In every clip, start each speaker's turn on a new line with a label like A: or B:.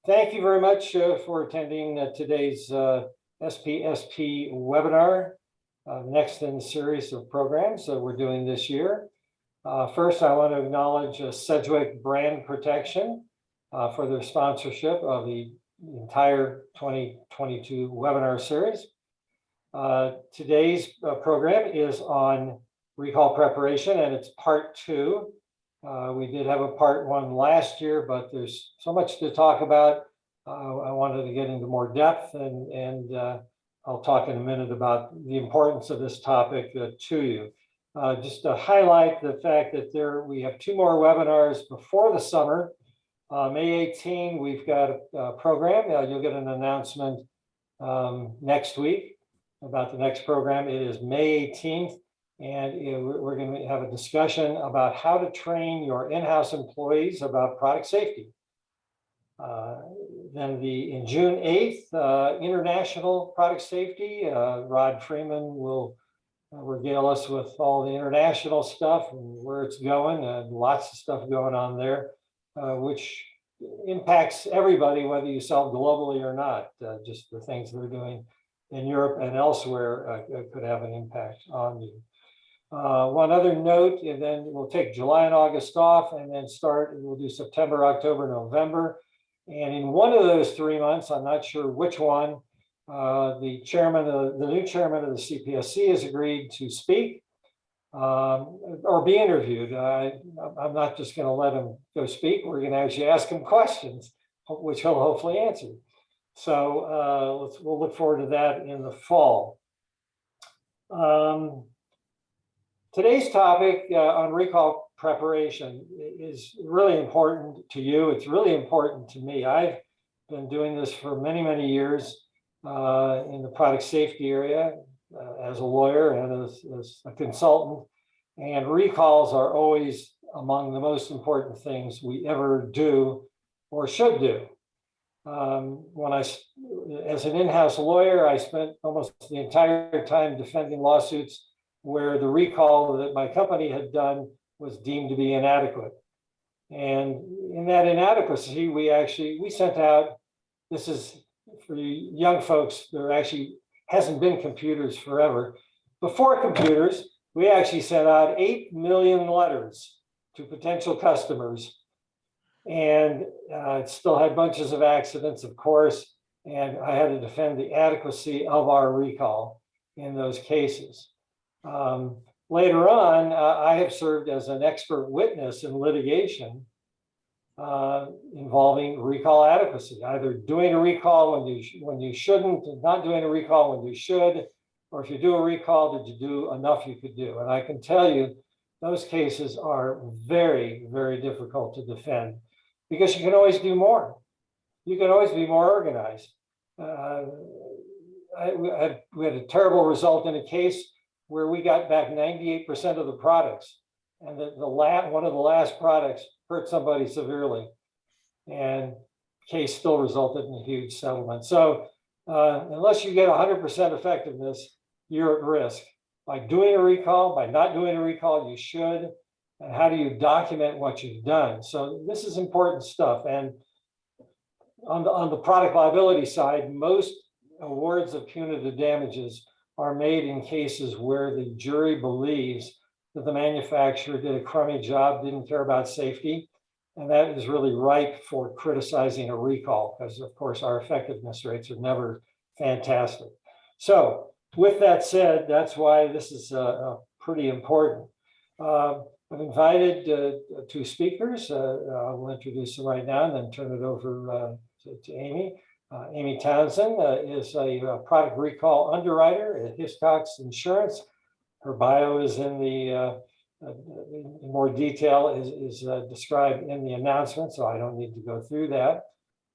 A: Thank you very much for attending today's SPSP webinar, next in the series of programs that we're doing this year. First, I want to acknowledge Sedgwick Brand Protection for their sponsorship of the entire 2022 webinar series. Today's program is on recall preparation, and it's part 2. We did have a part 1 last year, but there's so much to talk about. I wanted to get into more depth, and I'll talk in a minute about the importance of this topic to you. Just to highlight the fact that we have 2 more webinars before the summer. May 18, we've got a program. You'll get an announcement next week about the next program. It is May 18th. And we're going to have a discussion about how to train your in-house employees about product safety. Then in June 8th, International Product Safety, Rod Freeman will regale us with all the international stuff and where it's going, and lots of stuff going on there, which impacts everybody, whether you sell globally or not. Just the things they're doing in Europe and elsewhere could have an impact on you. One other note, and then we'll take July and August off, and then we'll do September, October, November. And in one of those 3 months, I'm not sure which one, the new chairman of the CPSC has agreed to speak or be interviewed. I'm not just going to let him go speak. We're going to actually ask him questions, which he'll hopefully answer. So we'll look forward to that in the fall. Today's topic on recall preparation is really important to you. It's really important to me. I've been doing this for many, many years in the product safety area as a lawyer and as a consultant. And recalls are always among the most important things we ever do or should do. As an in-house lawyer, I spent almost the entire time defending lawsuits where the recall that my company had done was deemed to be inadequate. And in that inadequacy, we sent out, this is for young folks, there actually hasn't been computers forever. Before computers, we actually sent out 8 million letters to potential customers. And it still had bunches of accidents, of course, and I had to defend the adequacy of our recall in those cases. Later on, I have served as an expert witness in litigation involving recall adequacy, either doing a recall when you shouldn't, and not doing a recall when you should, or if you do a recall, did you do enough you could do? And I can tell you, those cases are very, very difficult to defend because you can always do more. You can always be more organized. We had a terrible result in a case where we got back 98% of the products, and one of the last products hurt somebody severely, and the case still resulted in a huge settlement. So unless you get 100% effectiveness, you're at risk. By doing a recall, by not doing a recall, you should, and how do you document what you've done? So this is important stuff. And on the product liability side, most awards of punitive damages are made in cases where the jury believes that the manufacturer did a crummy job, didn't care about safety, and that is really ripe for criticizing a recall because, of course, our effectiveness rates are never fantastic. So with that said, that's why this is pretty important. I've invited 2 speakers. I'll introduce them right now and then turn it over to Amy. Amy Townsend is a product recall underwriter at Hiscox Insurance. Her bio is in more detail is described in the announcement, so I don't need to go through that.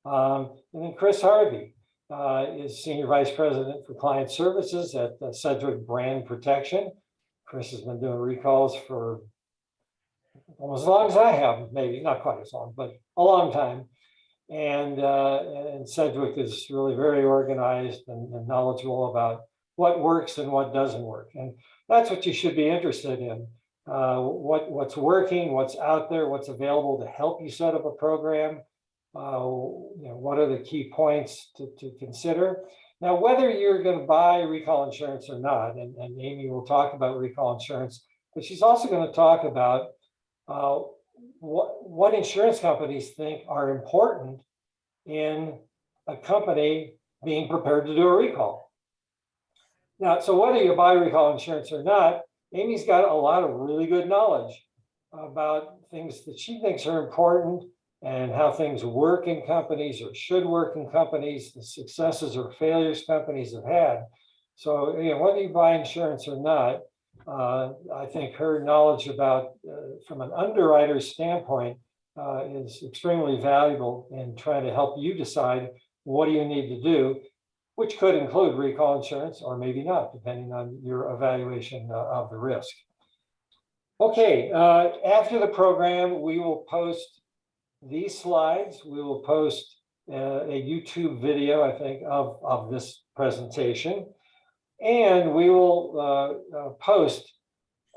A: And then Chris Harvey is Senior Vice President for Client Services at Sedgwick Brand Protection. Chris has been doing recalls for almost as long as I have, maybe not quite as long, but a long time. And Sedgwick is really very organized and knowledgeable about what works and what doesn't work. And that's what you should be interested in. What's working, what's out there, what's available to help you set up a program, what are the key points to consider. Now, whether you're going to buy recall insurance or not, and Amy will talk about recall insurance, but she's also going to talk about what insurance companies think are important in a company being prepared to do a recall. Now, so whether you buy recall insurance or not, Amy's got a lot of really good knowledge about things that she thinks are important and how things work in companies or should work in companies, the successes or failures companies have had. So, whether you buy insurance or not, I think her knowledge about, from an underwriter's standpoint, is extremely valuable in trying to help you decide what do you need to do, which could include recall insurance or maybe not, depending on your evaluation of the risk. Okay, after the program, we will post these slides. We will post a YouTube video, I think, of this presentation. And we will post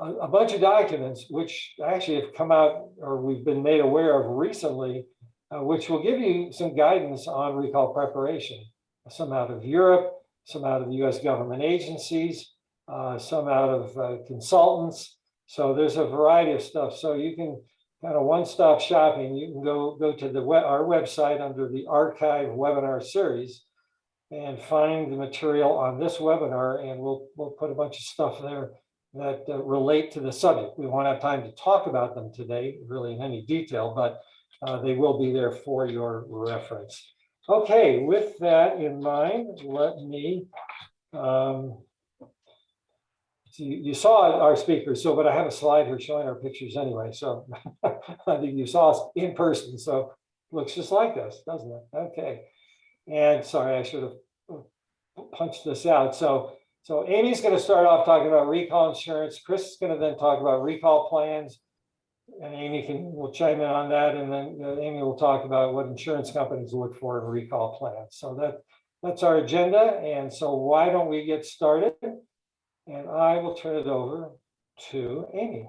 A: a bunch of documents, which actually have come out or we've been made aware of recently, which will give you some guidance on recall preparation. Some out of Europe, some out of US government agencies, some out of consultants. So there's a variety of stuff. So you can kind of one-stop shopping. You can go to our website under the archive webinar series and find the material on this webinar, and we'll put a bunch of stuff there that relate to the subject. We won't have time to talk about them today, really in any detail, but they will be there for your reference. Okay, with that in mind, let me, you saw our speakers, but I have a slide here showing our pictures anyway, so I think you saw us in person, so it looks just like us, doesn't it? Okay, and sorry, I should have punched this out. So Amy's going to start off talking about recall insurance. Chris is going to then talk about recall plans, and Amy will chime in on that, and then Amy will talk about what insurance companies look for in recall plans. So that's our agenda, and so why don't we get started? And I will turn it over to Amy.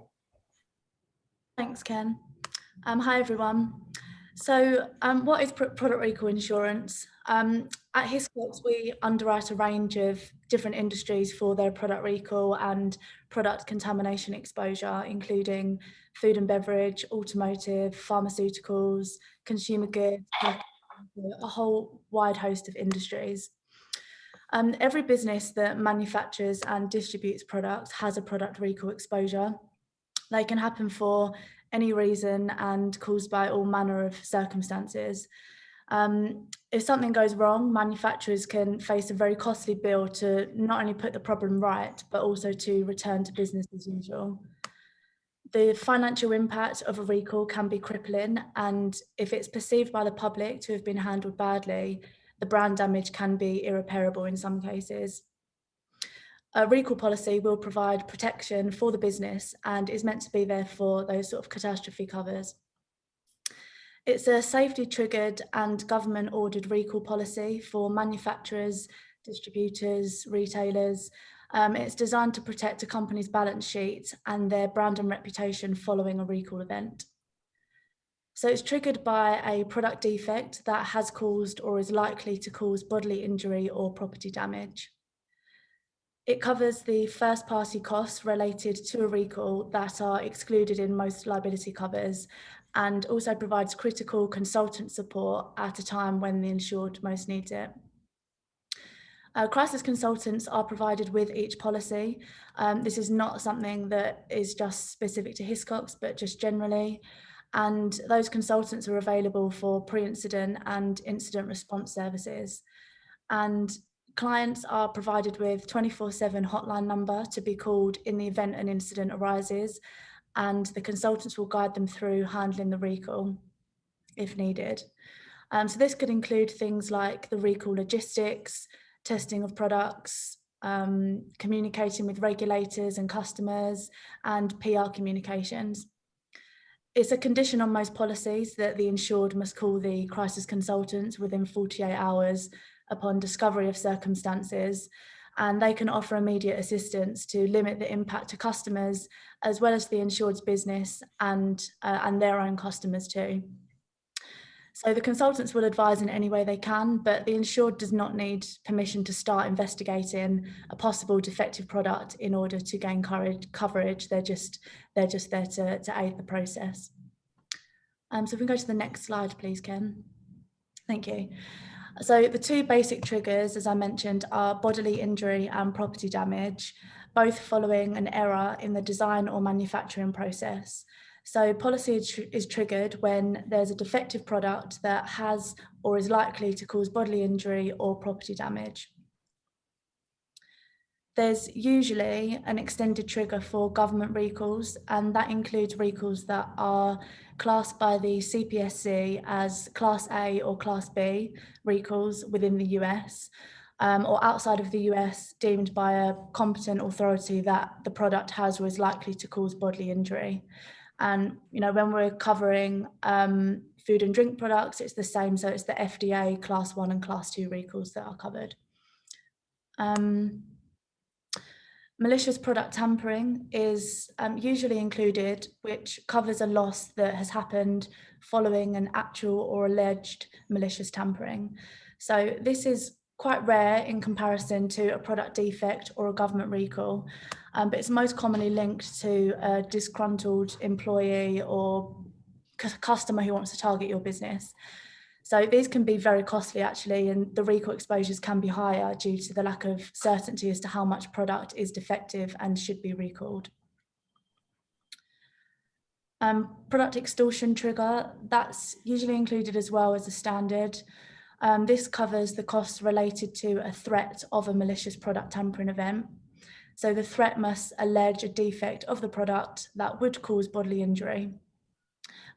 B: Thanks, Ken. Hi, everyone. So what is product recall insurance? At Hiscox, we underwrite a range of different industries for their product recall and product contamination exposure, including food and beverage, automotive, pharmaceuticals, consumer goods, a whole wide host of industries. Every business that manufactures and distributes products has a product recall exposure. They can happen for any reason and caused by all manner of circumstances. If something goes wrong, manufacturers can face a very costly bill to not only put the problem right, but also to return to business as usual. The financial impact of a recall can be crippling, and if it's perceived by the public to have been handled badly, the brand damage can be irreparable in some cases. A recall policy will provide protection for the business and is meant to be there for those sort of catastrophe covers. It's a safety triggered and government ordered recall policy for manufacturers, distributors, retailers. It's designed to protect a company's balance sheet and their brand and reputation following a recall event. So it's triggered by a product defect that has caused or is likely to cause bodily injury or property damage. It covers the first-party costs related to a recall that are excluded in most liability covers, and also provides critical consultant support at a time when the insured most needs it. Crisis consultants are provided with each policy. This is not something that is just specific to Hiscox, but just generally. And those consultants are available for pre-incident and incident response services. And clients are provided with 24/7 hotline number to be called in the event an incident arises, and the consultants will guide them through handling the recall if needed. So this could include things like the recall logistics, testing of products, communicating with regulators and customers, and PR communications. It's a condition on most policies that the insured must call the crisis consultants within 48 hours upon discovery of circumstances, and they can offer immediate assistance to limit the impact to customers, as well as the insured's business and their own customers too. So the consultants will advise in any way they can, but the insured does not need permission to start investigating a possible defective product in order to gain coverage. They're just there to aid the process. So if we can go to the next slide, please, Ken. Thank you. So the two basic triggers, as I mentioned, are bodily injury and property damage, both following an error in the design or manufacturing process. So policy is triggered when there's a defective product that has or is likely to cause bodily injury or property damage. There's usually an extended trigger for government recalls, and that includes recalls that are classed by the CPSC as Class A or Class B recalls within the US, or outside of the US deemed by a competent authority that the product has or is likely to cause bodily injury. And when we're covering food and drink products, it's the same. So it's the FDA Class 1 and Class 2 recalls that are covered. Malicious product tampering is usually included, which covers a loss that has happened following an actual or alleged malicious tampering. So this is quite rare in comparison to a product defect or a government recall, but it's most commonly linked to a disgruntled employee or customer who wants to target your business. So these can be very costly actually, and the recall exposures can be higher due to the lack of certainty as to how much product is defective and should be recalled. Product extortion trigger, that's usually included as well as a standard. This covers the costs related to a threat of a malicious product tampering event. So the threat must allege a defect of the product that would cause bodily injury.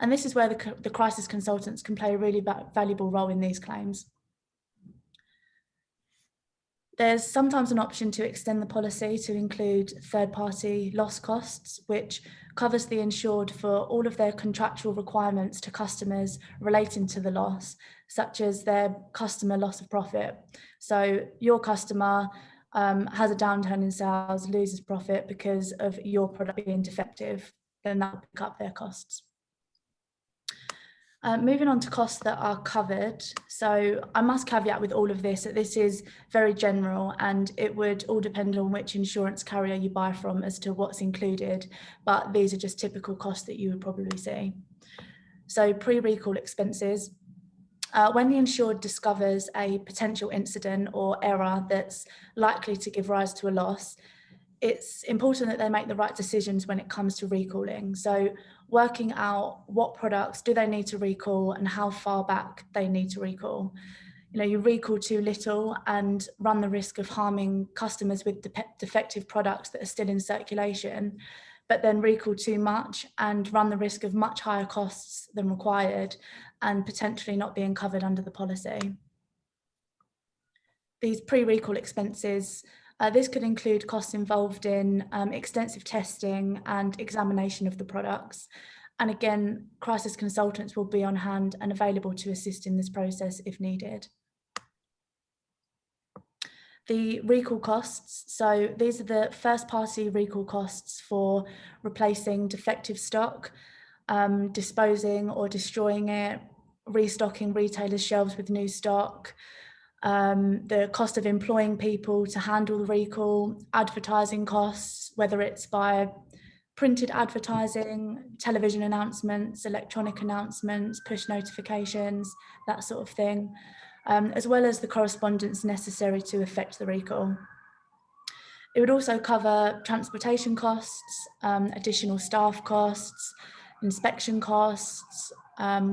B: And this is where the crisis consultants can play a really valuable role in these claims. There's sometimes an option to extend the policy to include third-party loss costs, which covers the insured for all of their contractual requirements to customers relating to the loss, such as their customer loss of profit. So your customer has a downturn in sales, loses profit because of your product being defective, then that will pick up their costs. Moving on to costs that are covered. So I must caveat with all of this that this is very general and it would all depend on which insurance carrier you buy from as to what's included, but these are just typical costs that you would probably see. So pre-recall expenses. When the insured discovers a potential incident or error that's likely to give rise to a loss, it's important that they make the right decisions when it comes to recalling. So working out what products do they need to recall and how far back they need to recall. You recall too little and run the risk of harming customers with defective products that are still in circulation, but then recall too much and run the risk of much higher costs than required and potentially not being covered under the policy. These pre-recall expenses, this could include costs involved in extensive testing and examination of the products. And again, crisis consultants will be on hand and available to assist in this process if needed. The recall costs, so these are the first-party recall costs for replacing defective stock, disposing or destroying it, restocking retailers' shelves with new stock, the cost of employing people to handle the recall, advertising costs, whether it's by printed advertising, television announcements, electronic announcements, push notifications, that sort of thing, as well as the correspondence necessary to effect the recall. It would also cover transportation costs, additional staff costs, inspection costs,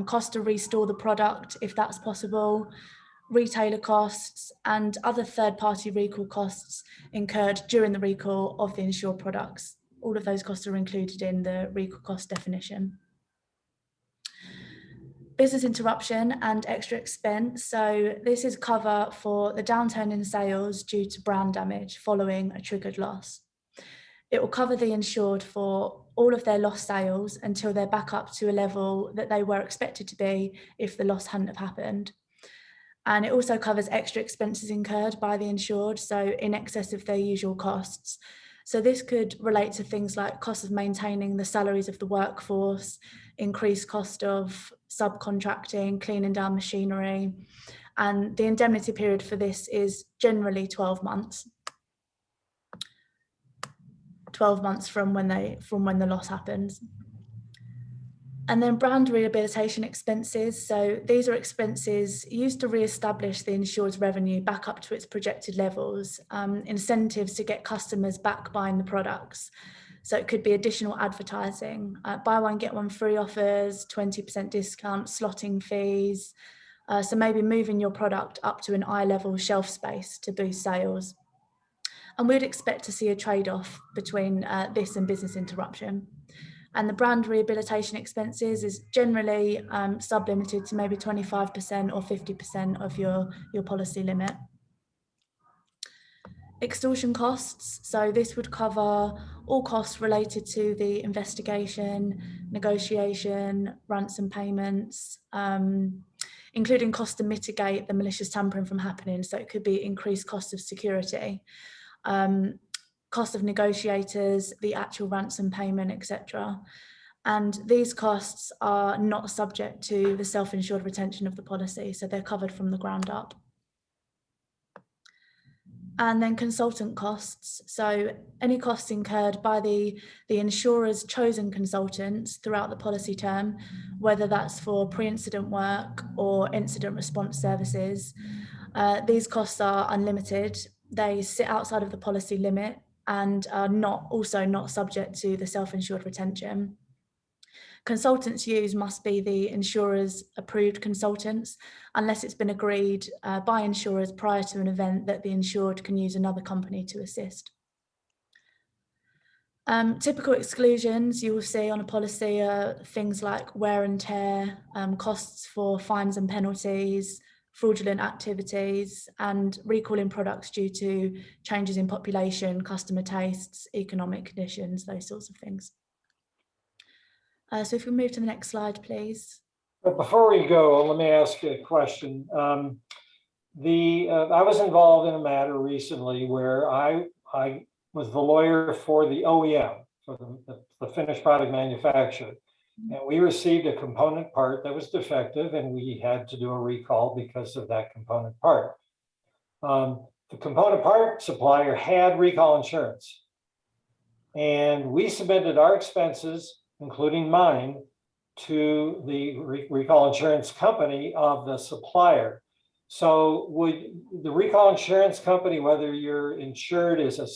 B: cost to restore the product if that's possible, retailer costs, and other third-party recall costs incurred during the recall of the insured products. All of those costs are included in the recall cost definition. Business interruption and extra expense. So this is cover for the downturn in sales due to brand damage following a triggered loss. It will cover the insured for all of their lost sales until they're back up to a level that they were expected to be if the loss hadn't have happened. And it also covers extra expenses incurred by the insured, so in excess of their usual costs. So this could relate to things like costs of maintaining the salaries of the workforce, increased cost of subcontracting, cleaning down machinery. And the indemnity period for this is generally 12 months. 12 months from when the loss happens. And then brand rehabilitation expenses. So these are expenses used to re-establish the insured's revenue back up to its projected levels, incentives to get customers back buying the products. So it could be additional advertising, buy one, get one free offers, 20% discount, slotting fees. So maybe moving your product up to an eye level shelf space to boost sales. And we'd expect to see a trade-off between this and business interruption. And the brand rehabilitation expenses is generally sub-limited to maybe 25% or 50% of your policy limit. Extortion costs, so this would cover all costs related to the investigation, negotiation, ransom payments, including cost to mitigate the malicious tampering from happening. So it could be increased cost of security, cost of negotiators, the actual ransom payment, etc. And these costs are not subject to the self-insured retention of the policy, so they're covered from the ground up. And then consultant costs. So any costs incurred by the insurer's chosen consultants throughout the policy term, whether that's for pre-incident work or incident response services, these costs are unlimited. They sit outside of the policy limit and are also not subject to the self-insured retention. Consultants used must be the insurer's approved consultants, unless it's been agreed by insurers prior to an event that the insured can use another company to assist. Typical exclusions you will see on a policy are things like wear and tear, costs for fines and penalties, fraudulent activities, and recalling products due to changes in population, customer tastes, economic conditions, those sorts of things. So if we move to the next slide, please.
A: But before we go, let me ask you a question. I was involved in a matter recently where I was the lawyer for the OEM, for the finished product manufacturer. And we received a component part that was defective, and we had to do a recall because of that component part. The component part supplier had recall insurance, and we submitted our expenses, including mine, to the recall insurance company of the supplier. So would the recall insurance company, whether you're insured as a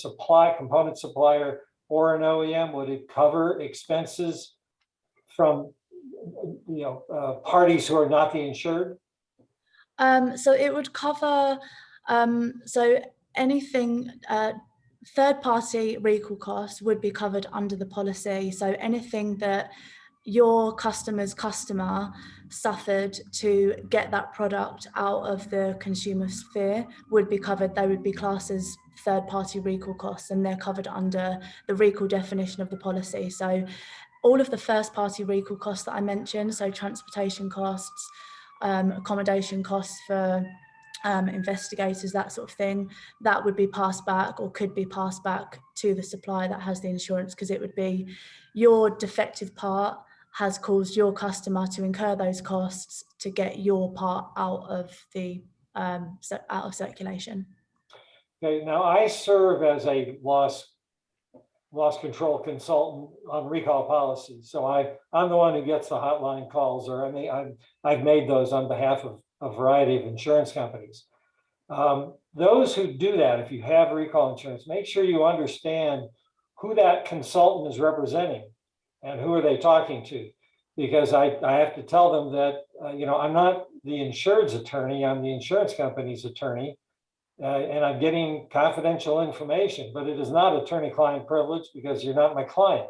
A: component supplier or an OEM, would it cover expenses from parties who are not the insured?
B: So it would cover so anything third-party recall costs would be covered under the policy. So anything that your customer's customer suffered to get that product out of the consumer sphere would be covered. They would be classed as third-party recall costs, and they're covered under the recall definition of the policy. So all of the first-party recall costs that I mentioned, so transportation costs, accommodation costs for investigators, that sort of thing, that would be passed back or could be passed back to the supplier that has the insurance, because it would be your defective part has caused your customer to incur those costs to get your part out of the out of circulation. Okay,
A: now I serve as a loss control consultant on recall policies, so I'm the one who gets the hotline calls, or I've made those on behalf of a variety of insurance companies. Those who do that, if you have recall insurance, make sure you understand who that consultant is representing and who are they talking to, because I have to tell them that I'm not the insured's attorney, I'm the insurance company's attorney, and I'm getting confidential information, but it is not attorney-client privilege because you're not my client.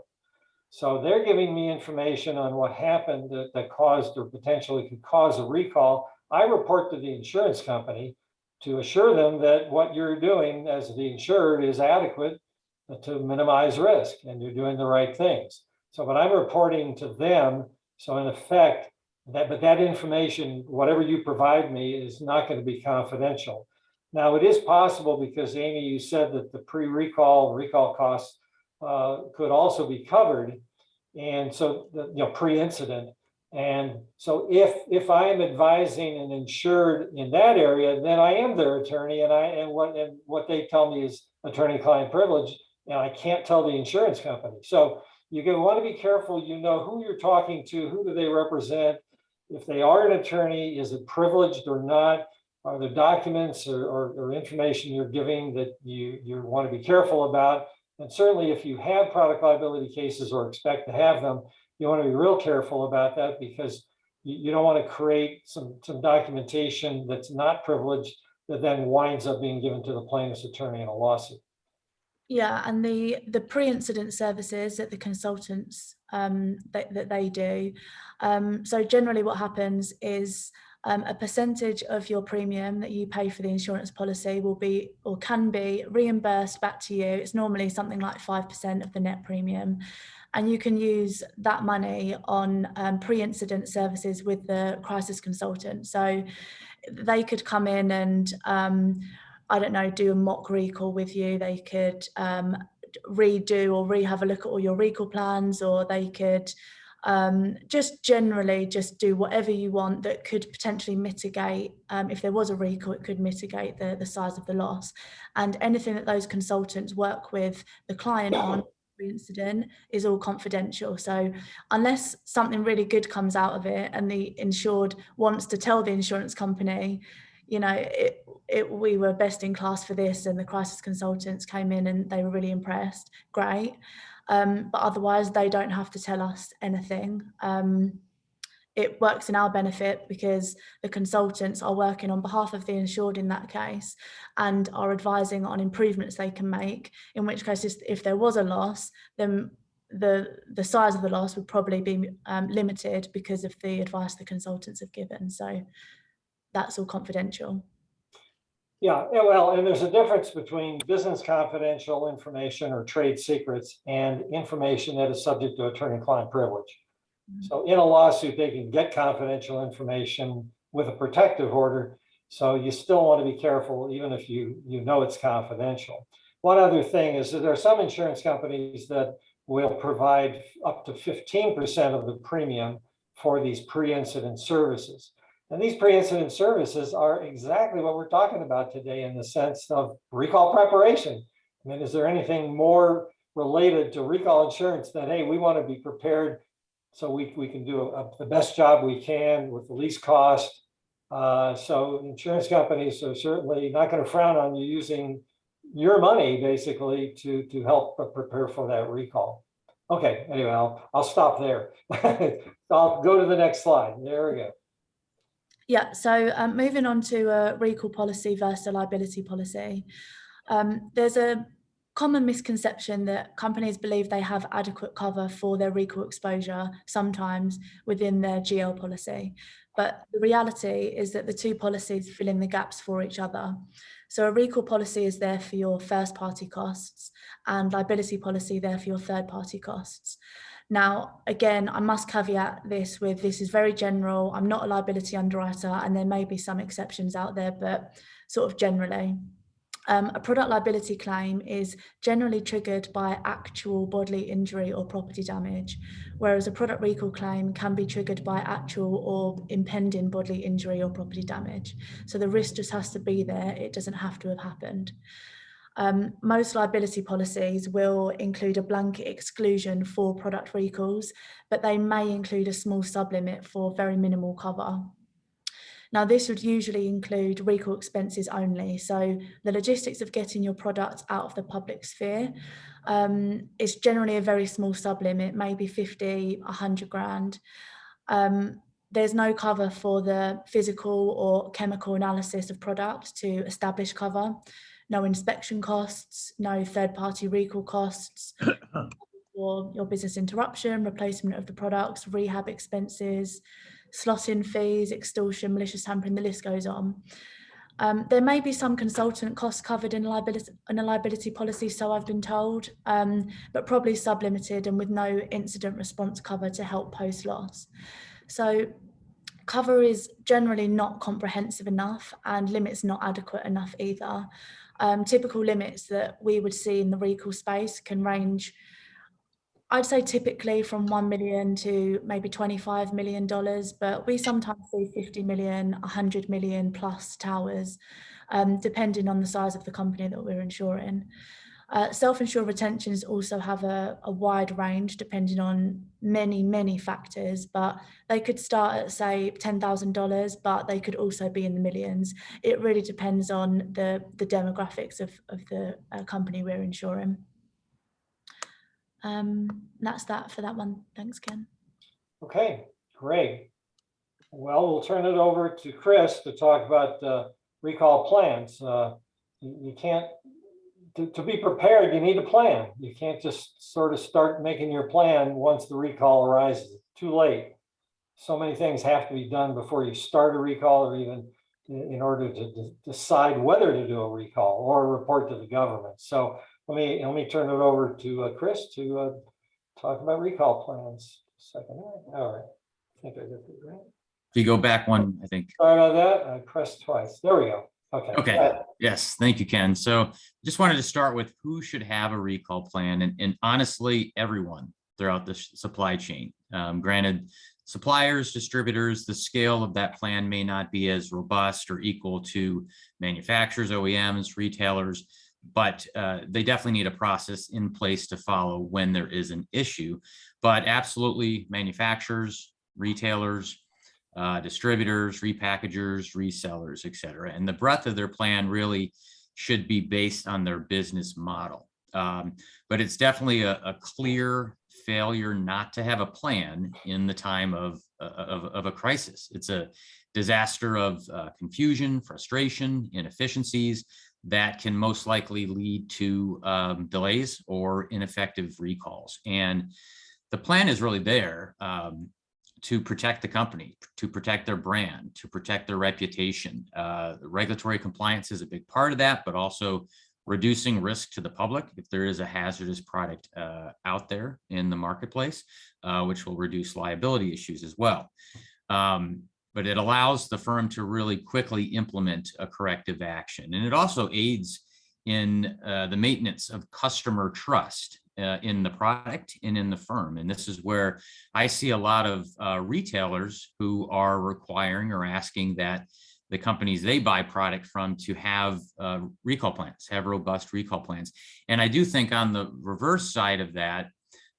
A: So they're giving me information on what happened that caused or potentially could cause a recall. I report to the insurance company to assure them that what you're doing as the insured is adequate to minimize risk and you're doing the right things. So, but I'm reporting to them. So in effect, that information, whatever you provide me, is not going to be confidential. Now, it is possible, because Amy, you said that the pre-recall, recall costs could also be covered. And so, pre-incident, And so if I am advising an insured in that area, then I am their attorney, and what they tell me is attorney-client privilege, and I can't tell the insurance company. So you want to be careful. You know who you're talking to, who do they represent? If they are an attorney, is it privileged or not? Are there documents or information you're giving that you want to be careful about? And certainly if you have product liability cases or expect to have them, you want to be real careful about that, because you don't want to create some documentation that's not privileged that then winds up being given to the plaintiff's attorney in a lawsuit.
B: Yeah, and the pre-incident services that the consultants that they do. So generally what happens is a percentage of your premium that you pay for the insurance policy will be or can be reimbursed back to you. It's normally something like 5% of the net premium. And you can use that money on pre-incident services with the crisis consultant. So they could come in and I don't know, do a mock recall with you. They could redo or have a look at all your recall plans, or they could just generally just do whatever you want that could potentially mitigate, if there was a recall, it could mitigate the size of the loss. And anything that those consultants work with the client on incident is all confidential. So unless something really good comes out of it and the insured wants to tell the insurance company, you know, we were best in class for this and the crisis consultants came in and they were really impressed, great. But otherwise they don't have to tell us anything. It works in our benefit because the consultants are working on behalf of the insured in that case and are advising on improvements they can make, in which case if there was a loss, then the size of the loss would probably be limited because of the advice the consultants have given. So that's all confidential.
A: Yeah, well, and there's a difference between business confidential information or trade secrets and information that is subject to attorney-client privilege. So in a lawsuit, they can get confidential information with a protective order. So you still want to be careful, even if you know it's confidential. One other thing is that there are some insurance companies that will provide up to 15% of the premium for these pre-incident services. And these pre-incident services are exactly what we're talking about today in the sense of recall preparation. I mean, is there anything more related to recall insurance than, hey, we want to be prepared so we can do the best job we can with the least cost. So insurance companies are certainly not going to frown on you using your money basically to help prepare for that recall. Okay, anyway, I'll stop there. I'll go to the next slide. There we go.
B: Yeah, so moving on to a recall policy versus a liability policy. There's a common misconception that companies believe they have adequate cover for their recall exposure sometimes within their GL policy. But the reality is that the two policies fill in the gaps for each other. So a recall policy is there for your first party costs and liability policy there for your third party costs. Now, again, I must caveat this with this is very general. I'm not a liability underwriter and there may be some exceptions out there, but sort of generally. A product liability claim is generally triggered by actual bodily injury or property damage, whereas a product recall claim can be triggered by actual or impending bodily injury or property damage. So the risk just has to be there. It doesn't have to have happened. Most liability policies will include a blanket exclusion for product recalls, but they may include a small sublimit for very minimal cover. Now, this would usually include recall expenses only. So the logistics of getting your product out of the public sphere is generally a very small sublimit, maybe 50, 100 grand. There's no cover for the physical or chemical analysis of product to establish cover. No inspection costs, no third-party recall costs, for your business interruption, replacement of the products, rehab expenses, slot-in fees, extortion, malicious tampering, the list goes on. There may be some consultant costs covered in a liability policy, so I've been told, but probably sublimited and with no incident response cover to help post-loss. So cover is generally not comprehensive enough and limits not adequate enough either. Typical limits that we would see in the recall space can range I'd say typically from $1 million to maybe $25 million, but we sometimes see 50 million, 100 million plus towers, depending on the size of the company that we're insuring. Self-insured retentions also have a wide range depending on many factors, but they could start at, say, $10,000, but they could also be in the millions. It really depends on the demographics of the company we're insuring. That's that for that one. Thanks, Ken.
A: Okay, great. Well, we'll turn it over to Chris to talk about recall plans. You can't, to be prepared, you need a plan. You can't just sort of start making your plan once the recall arises. It's too late. So many things have to be done before you start a recall, or even in order to decide whether to do a recall or report to the government. So let me turn it over to Chris to talk about recall plans. Second, all right. I think I got that right.
C: If you go back one, I think.
A: Sorry about that. I pressed twice. There we go. Okay.
C: Okay. Yes. Thank you, Ken. So just wanted to start with who should have a recall plan, and honestly, everyone throughout the supply chain. Granted, suppliers, distributors, the scale of that plan may not be as robust or equal to manufacturers, OEMs, retailers, but they definitely need a process in place to follow when there is an issue. But absolutely, manufacturers, retailers, distributors, repackagers, resellers, et cetera. And the breadth of their plan really should be based on their business model. But it's definitely a clear failure not to have a plan in the time of a crisis. It's a disaster of confusion, frustration, inefficiencies that can most likely lead to delays or ineffective recalls. And the plan is really there to protect the company, to protect their brand, to protect their reputation. Regulatory compliance is a big part of that, but also reducing risk to the public if there is a hazardous product out there in the marketplace, which will reduce liability issues as well. But it allows the firm to really quickly implement a corrective action. And it also aids in the maintenance of customer trust in the product and in the firm. And this is where I see a lot of retailers who are requiring or asking that the companies they buy product from to have recall plans, have robust recall plans. And I do think on the reverse side of that,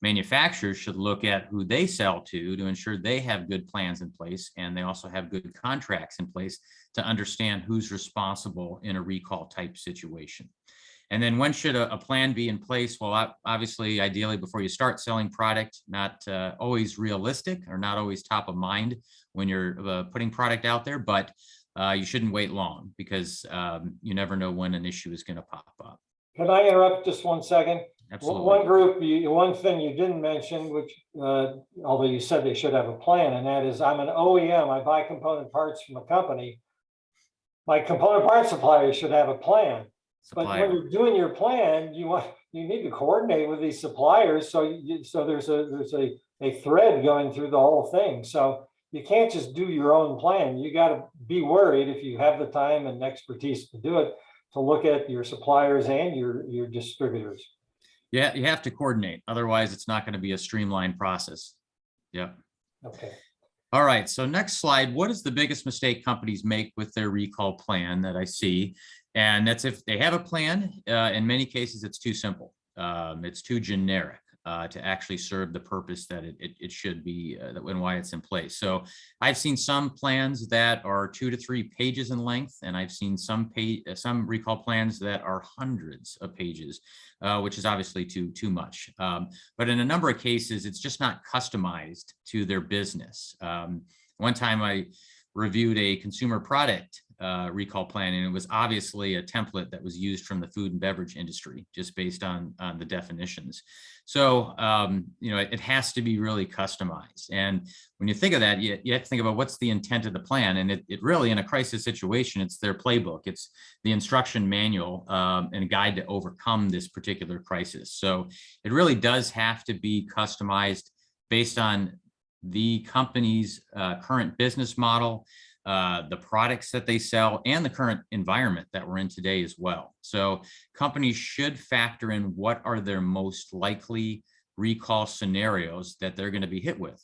C: manufacturers should look at who they sell to ensure they have good plans in place, and they also have good contracts in place to understand who's responsible in a recall type situation. And then when should a plan be in place? Well, obviously, ideally before you start selling product, not always realistic or not always top of mind when you're putting product out there, but you shouldn't wait long because you never know when an issue is going to pop up.
A: Can I interrupt just 1 second?
C: Absolutely.
A: One group, one thing you didn't mention, which although you said they should have a plan, and that is I'm an OEM. I buy component parts from a company. My component parts supplier should have a plan. But when you're doing your plan, you need to coordinate with these suppliers. So there's a thread going through the whole thing. So you can't just do your own plan. You got to be worried, if you have the time and expertise to do it, to look at your suppliers and your distributors.
C: Yeah, you have to coordinate. Otherwise, it's not going to be a streamlined process. Yep.
A: Okay.
C: All right. So next slide. What is the biggest mistake companies make with their recall plan that I see? And that's if they have a plan. In many cases, it's too simple. It's too generic to actually serve the purpose that it should be and why it's in place. So I've seen some plans that are 2 to 3 pages in length, and I've seen some recall plans that are hundreds of pages, which is obviously too much. But in a number of cases, it's just not customized to their business. One time I reviewed a consumer product recall plan, and it was obviously a template that was used from the food and beverage industry, just based on the definitions. So, it has to be really customized. And when you think of that, you have to think about what's the intent of the plan. And it really, in a crisis situation, it's their playbook. It's the instruction manual and a guide to overcome this particular crisis. So it really does have to be customized based on the company's current business model, the products that they sell, and the current environment that we're in today as well. So companies should factor in what are their most likely recall scenarios that they're going to be hit with.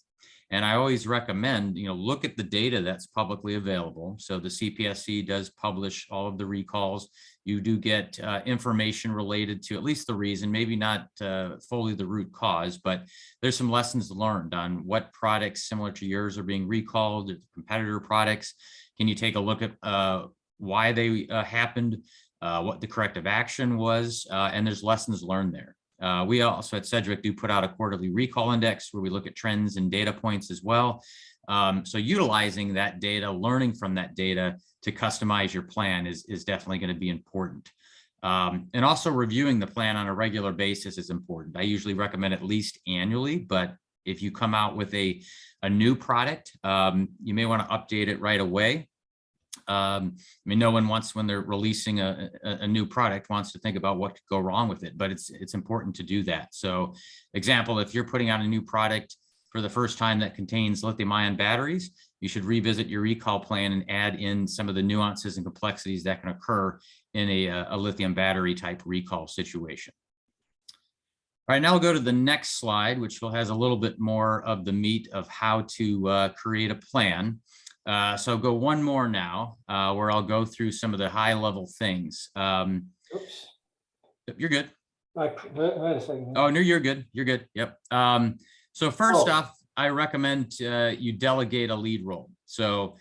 C: And I always recommend, look at the data that's publicly available. So the CPSC does publish all of the recalls. You do get information related to at least the reason, maybe not fully the root cause, but there's some lessons learned on what products similar to yours are being recalled, competitor products. Can you take a look at why they happened, what the corrective action was, and there's lessons learned there. We also at Sedgwick do put out a quarterly recall index where we look at trends and data points as well. So utilizing that data, learning from that data to customize your plan is definitely going to be important. And also reviewing the plan on a regular basis is important. I usually recommend at least annually, but if you come out with a new product, you may want to update it right away. No one wants, when they're releasing a new product, wants to think about what could go wrong with it, but it's important to do that. So example, if you're putting out a new product for the first time that contains lithium-ion batteries, you should revisit your recall plan and add in some of the nuances and complexities that can occur in a lithium battery type recall situation. All right, now we'll go to the next slide, which has a little bit more of the meat of how to create a plan. So go one more now, where I'll go through some of the high level things.
A: Oops.
C: You're good.
A: Wait a second.
C: Oh, no, you're good. You're good. Yep. So first off, I recommend you delegate a lead role. So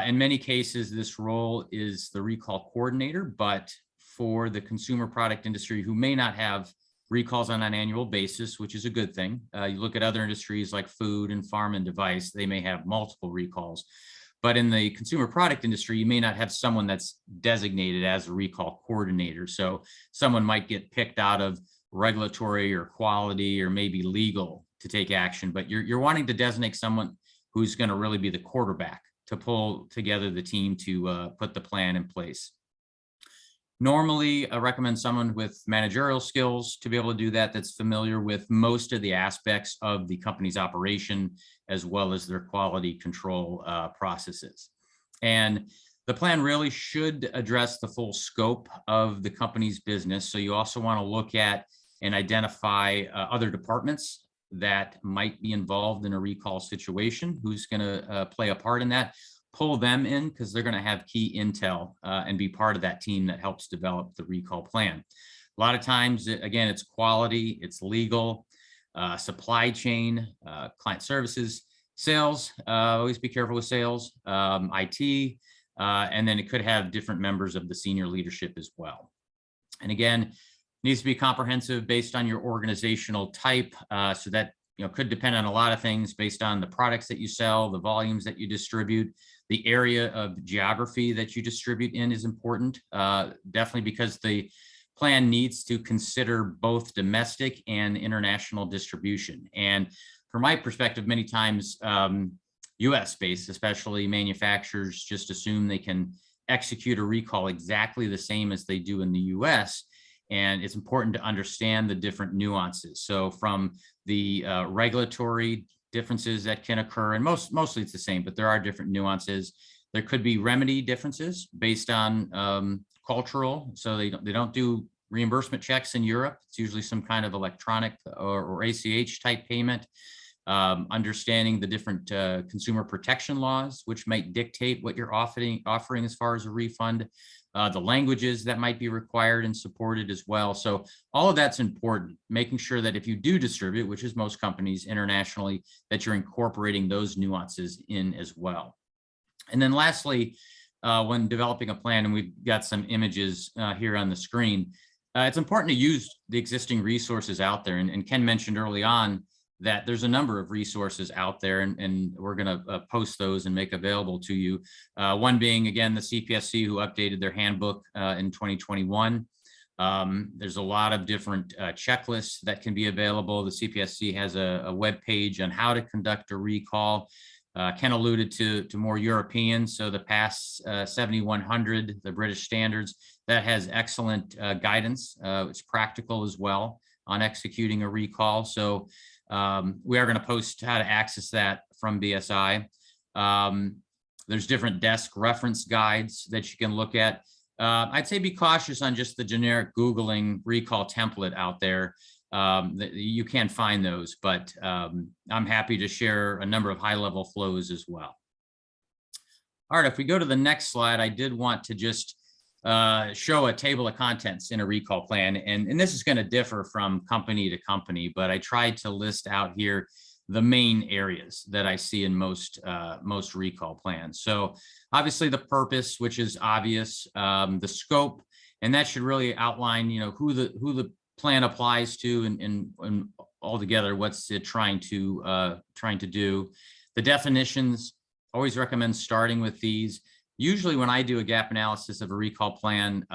C: in many cases, this role is the recall coordinator, but for the consumer product industry who may not have recalls on an annual basis, which is a good thing. You look at other industries like food and farm and device, they may have multiple recalls. But in the consumer product industry, you may not have someone that's designated as a recall coordinator. So someone might get picked out of regulatory or quality or maybe legal to take action, but you're wanting to designate someone who's going to really be the quarterback to pull together the team to put the plan in place. Normally, I recommend someone with managerial skills to be able to do that, that's familiar with most of the aspects of the company's operation, as well as their quality control processes. And the plan really should address the full scope of the company's business. So you also want to look at and identify other departments that might be involved in a recall situation, who's going to play a part in that. Pull them in because they're going to have key intel and be part of that team that helps develop the recall plan. A lot of times, again, it's quality, it's legal, supply chain, client services, sales. Always be careful with sales, IT, and then it could have different members of the senior leadership as well. And again, needs to be comprehensive based on your organizational type, so that could depend on a lot of things based on the products that you sell, the volumes that you distribute. The area of geography that you distribute in is important, definitely because the plan needs to consider both domestic and international distribution. And from my perspective, many times US based, especially manufacturers, just assume they can execute a recall exactly the same as they do in the US. And it's important to understand the different nuances. So from the regulatory differences that can occur, and mostly it's the same, but there are different nuances. There could be remedy differences based on cultural. So they don't do reimbursement checks in Europe. It's usually some kind of electronic or ACH type payment. Understanding the different consumer protection laws, which might dictate what you're offering as far as a refund. The languages that might be required and supported as well. So all of that's important, making sure that if you do distribute, which is most companies internationally, that you're incorporating those nuances in as well. And then lastly, when developing a plan, and we've got some images here on the screen, it's important to use the existing resources out there. And Ken mentioned early on that there's a number of resources out there, and we're going to post those and make available to you. One being, again, the CPSC, who updated their handbook in 2021. There's a lot of different checklists that can be available. The CPSC has a web page on how to conduct a recall. Ken alluded to more European, so the PAS 7100, the British standards, that has excellent guidance. It's practical as well on executing a recall. So we are going to post how to access that from BSI. There's different desk reference guides that you can look at. I'd say be cautious on just the generic Googling recall template out there. You can find those, but I'm happy to share a number of high-level flows as well. All right, if we go to the next slide, I did want to just show a table of contents in a recall plan. And this is going to differ from company to company, but I tried to list out here the main areas that I see in most recall plans. So obviously the purpose, which is obvious, the scope, and that should really outline, who the plan applies to and altogether what's it trying to do. The definitions, always recommend starting with these. Usually when I do a gap analysis of a recall plan,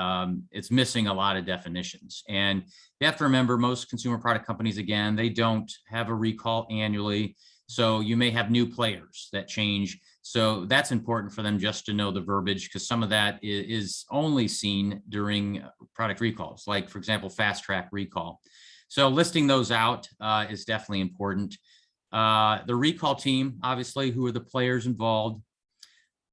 C: it's missing a lot of definitions. And you have to remember, most consumer product companies, again, they don't have a recall annually. So you may have new players that change. So that's important for them just to know the verbiage, because some of that is only seen during product recalls, like, for example, fast track recall. So listing those out is definitely important. The recall team, obviously, who are the players involved.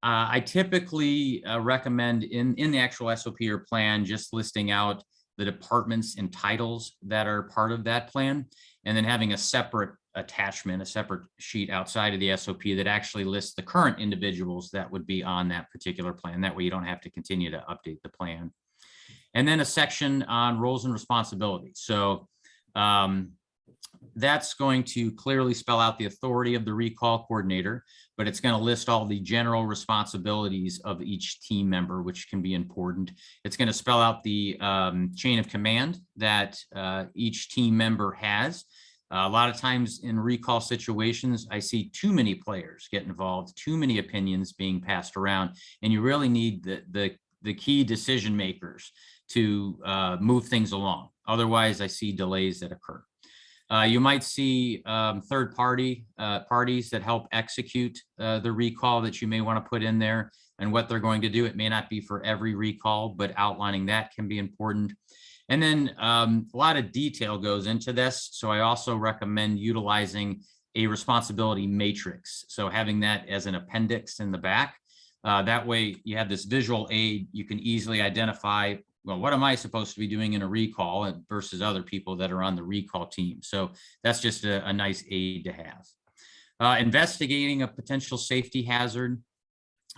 C: I typically recommend in the actual SOP or plan, just listing out the departments and titles that are part of that plan, and then having a separate attachment, a separate sheet outside of the SOP that actually lists the current individuals that would be on that particular plan. That way you don't have to continue to update the plan. And then a section on roles and responsibilities. So that's going to clearly spell out the authority of the recall coordinator, but it's going to list all the general responsibilities of each team member, which can be important. It's going to spell out the chain of command that each team member has. A lot of times in recall situations, I see too many players get involved, too many opinions being passed around, and you really need the key decision makers to move things along. Otherwise, I see delays that occur. You might see third parties that help execute the recall that you may want to put in there and what they're going to do. It may not be for every recall, but outlining that can be important. And then a lot of detail goes into this. So I also recommend utilizing a responsibility matrix. So having that as an appendix in the back, that way you have this visual aid. You can easily identify, well, what am I supposed to be doing in a recall versus other people that are on the recall team? So that's just a nice aid to have. Investigating a potential safety hazard.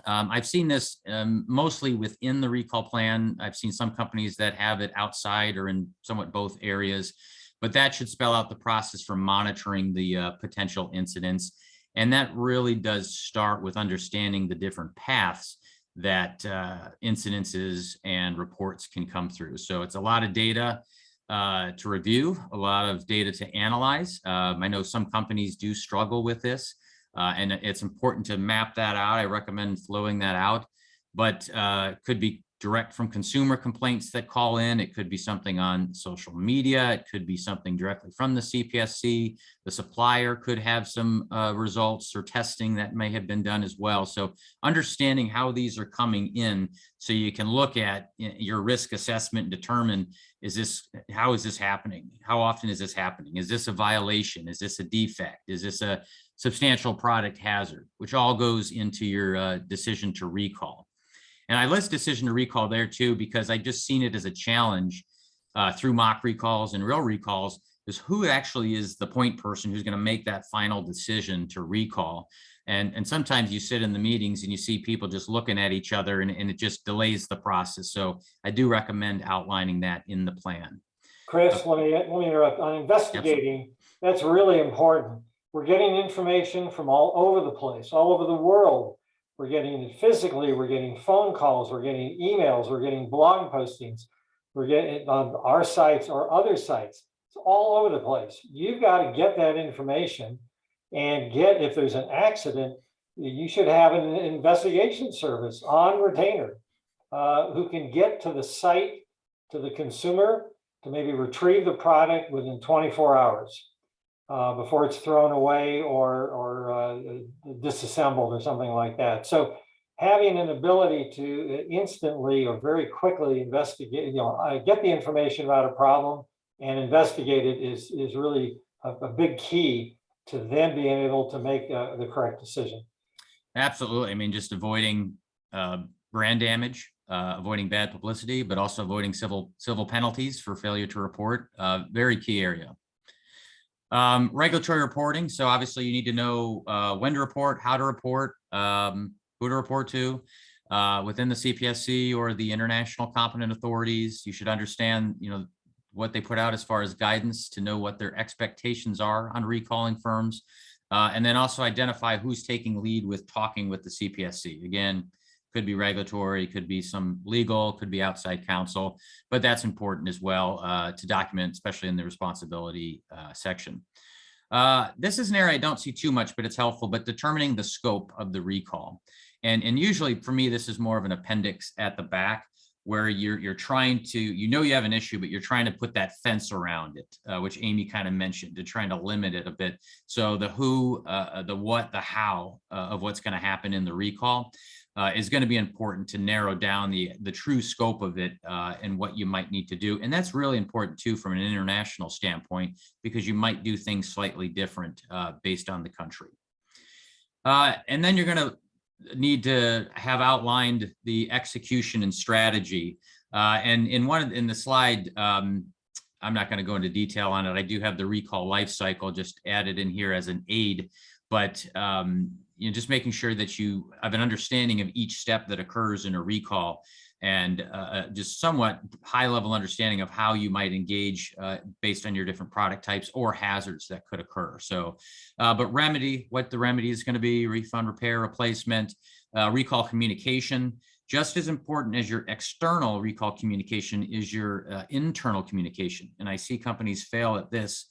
C: I've seen this mostly within the recall plan. I've seen some companies that have it outside or in somewhat both areas, but that should spell out the process for monitoring the potential incidents. And that really does start with understanding the different paths that incidences and reports can come through. So it's a lot of data to review, a lot of data to analyze. I know some companies do struggle with this, and it's important to map that out. I recommend flowing that out, but could be direct from consumer complaints that call in. It could be something on social media. It could be something directly from the CPSC. The supplier could have some results or testing that may have been done as well. So understanding how these are coming in, so you can look at your risk assessment and determine, how is this happening? How often is this happening? Is this a violation? Is this a defect? Is this a substantial product hazard? Which all goes into your decision to recall. And I list decision to recall there too, because I just seen it as a challenge through mock recalls and real recalls, is who actually is the point person who's going to make that final decision to recall. And sometimes you sit in the meetings and you see people just looking at each other, and it just delays the process. So I do recommend outlining that in the plan.
A: Chris, let me interrupt. On investigating, that's really important. We're getting information from all over the place, all over the world. We're getting it physically, we're getting phone calls, we're getting emails, we're getting blog postings, we're getting it on our sites or other sites. It's all over the place. You've got to get that information and if there's an accident, you should have an investigation service on retainer who can get to the site, to the consumer, to maybe retrieve the product within 24 hours. Before it's thrown away or disassembled or something like that. So having an ability to instantly or very quickly investigate, get the information about a problem and investigate it is really a big key to then being able to make the correct decision.
C: Absolutely. I mean, just avoiding brand damage avoiding bad publicity, but also avoiding civil penalties for failure to report. Very key area. Regulatory reporting. So obviously you need to know when to report, how to report, who to report to within the CPSC or the international competent authorities. You should understand, what they put out as far as guidance to know what their expectations are on recalling firms. And then also identify who's taking lead with talking with the CPSC. Again, could be regulatory, could be some legal, could be outside counsel, but that's important as well to document, especially in the responsibility section. This is an area I don't see too much, but it's helpful, but determining the scope of the recall. And usually for me, this is more of an appendix at the back where you're trying to, you have an issue, but you're trying to put that fence around it, which Amy kind of mentioned, to trying to limit it a bit. So the who, the what, the how of what's going to happen in the recall is going to be important to narrow down the true scope of it and what you might need to do. And that's really important too from an international standpoint, because you might do things slightly different based on the country. And then you're going to need to have outlined the execution and strategy. And in the slide, I'm not going to go into detail on it. I do have the recall life cycle just added in here as an aid, but just making sure that you have an understanding of each step that occurs in a recall, and just somewhat high level understanding of how you might engage based on your different product types or hazards that could occur. So, but remedy, what the remedy is going to be, refund, repair, replacement, recall communication. Just as important as your external recall communication is your internal communication. And I see companies fail at this,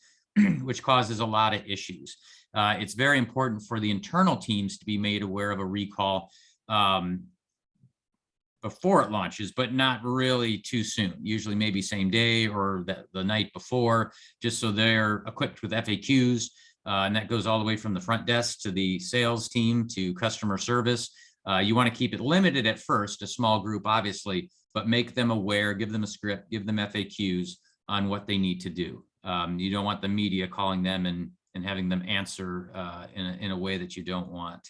C: which causes a lot of issues. It's very important for the internal teams to be made aware of a recall before it launches, but not really too soon, usually maybe same day or the night before, just so they're equipped with FAQs. And that goes all the way from the front desk to the sales team to customer service. You want to keep it limited at first, a small group, obviously, but make them aware, give them a script, give them FAQs on what they need to do. You don't want the media calling them and having them answer in a way that you don't want.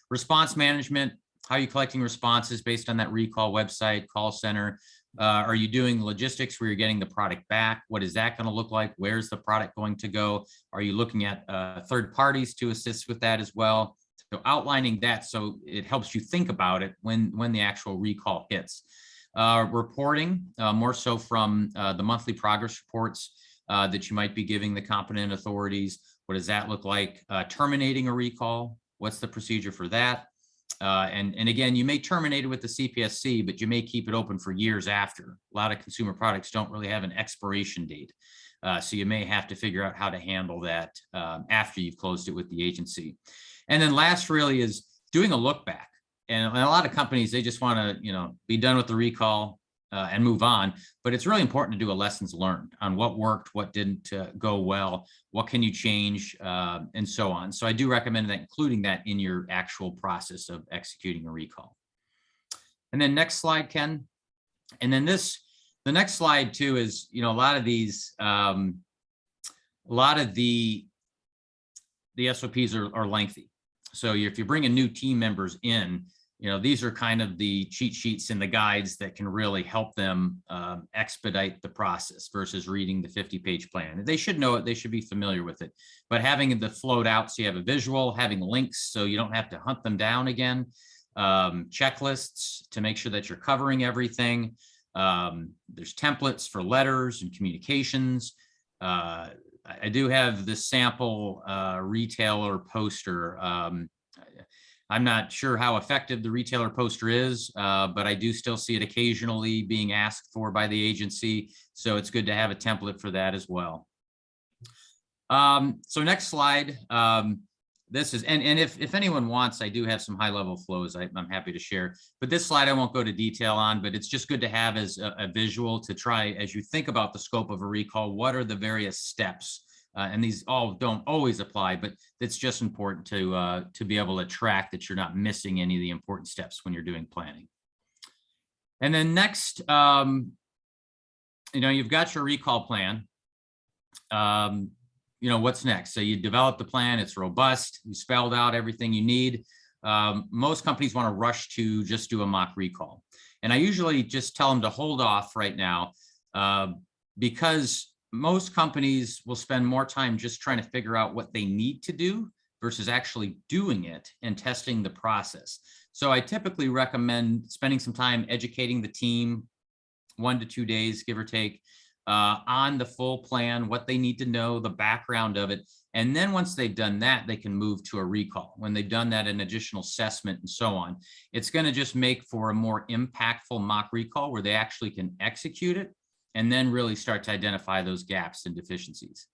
C: Response management. How are you collecting responses based on that recall website, call center? Are you doing logistics where you're getting the product back? What is that going to look like? Where's the product going to go? Are you looking at third parties to assist with that as well? So outlining that so it helps you think about it when the actual recall hits. Reporting, more so from the monthly progress reports that you might be giving the competent authorities. What does that look like? Terminating a recall, what's the procedure for that? And again, you may terminate it with the CPSC, but you may keep it open for years after. A lot of consumer products don't really have an expiration date. So you may have to figure out how to handle that after you've closed it with the agency. And then last really is doing a look back. And a lot of companies, they just want to, be done with the recall and move on. But it's really important to do a lessons learned on what worked, what didn't go well, what can you change, and so on. So I do recommend that, including that in your actual process of executing a recall. And then next slide, Ken. And then the next slide too is, a lot of these, a lot of the SOPs are lengthy. So if you're bringing new team members in, these are kind of the cheat sheets and the guides that can really help them expedite the process versus reading the 50-page plan. They should know it, they should be familiar with it, but having the flowed out so you have a visual, having links so you don't have to hunt them down again, checklists to make sure that you're covering everything. There's templates for letters and communications. I do have the sample retailer poster. I'm not sure how effective the retailer poster is, but I do still see it occasionally being asked for by the agency. So it's good to have a template for that as well. So next slide. This is, and if anyone wants, I do have some high level flows I'm happy to share, but this slide I won't go to detail on, but it's just good to have as a visual to try as you think about the scope of a recall, what are the various steps? And these all don't always apply, but it's just important to be able to track that you're not missing any of the important steps when you're doing planning. And then next, you've got your recall plan. What's next? So you develop the plan, it's robust, you spelled out everything you need. most companies want to rush to just do a mock recall. And I usually just tell them to hold off right now because most companies will spend more time just trying to figure out what they need to do versus actually doing it and testing the process. So I typically recommend spending some time educating the team, 1 to 2 days, give or take, on the full plan, what they need to know, the background of it. And then once they've done that, they can move to a recall. When they've done that, an additional assessment and so on, it's going to just make for a more impactful mock recall where they actually can execute it and then really start to identify those gaps and deficiencies.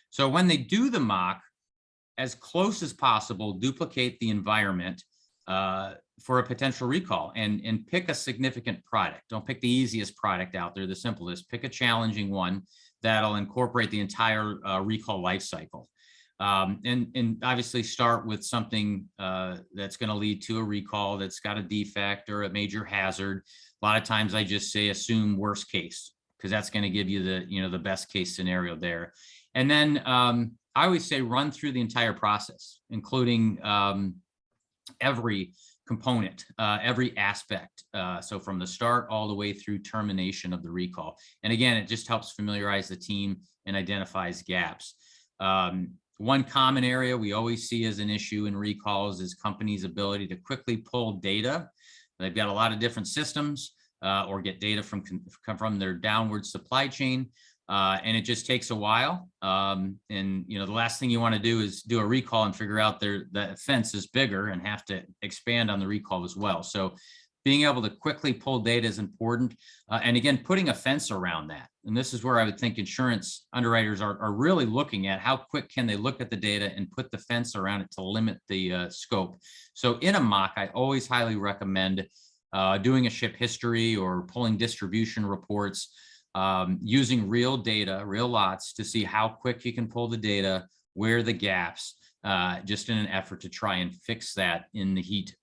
C: So when they do the mock, as close as possible, duplicate the environment for a potential recall and pick a significant product. Don't pick the easiest product out there, the simplest. Pick a challenging one that'll incorporate the entire recall life cycle. And obviously start with something that's going to lead to a recall that's got a defect or a major hazard. A lot of times I just say assume worst case, because that's going to give you the best case scenario there. And then I always say run through the entire process, including every component, every aspect. So from the start all the way through termination of the recall. And again, it just helps familiarize the team and identifies gaps. One common area we always see as an issue in recalls is companies' ability to quickly pull data. They've got a lot of different systems or get data from their downward supply chain. And it just takes a while. And the last thing you want to do is do a recall and figure out the offense is bigger and have to expand on the recall as well. So being able to quickly pull data is important. And again, putting a fence around that. And this is where I would think insurance underwriters are really looking at how quick can they look at the data and put the fence around it to limit the scope. So in a mock, I always highly recommend doing a ship history or pulling distribution reports, using real data, real lots to see how quick you can pull the data, where are the gaps, just in an effort to try and fix that in the heat,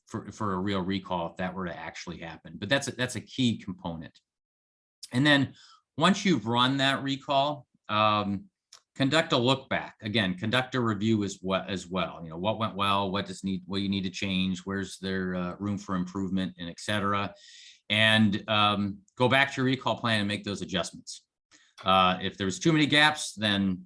C: for a real recall if that were to actually happen. But that's a key component. And then once you've run that recall, conduct a look back. Again, conduct a review as well. What went well, what you need to change, where's there room for improvement, and et cetera. And go back to your recall plan and make those adjustments. If there's too many gaps, then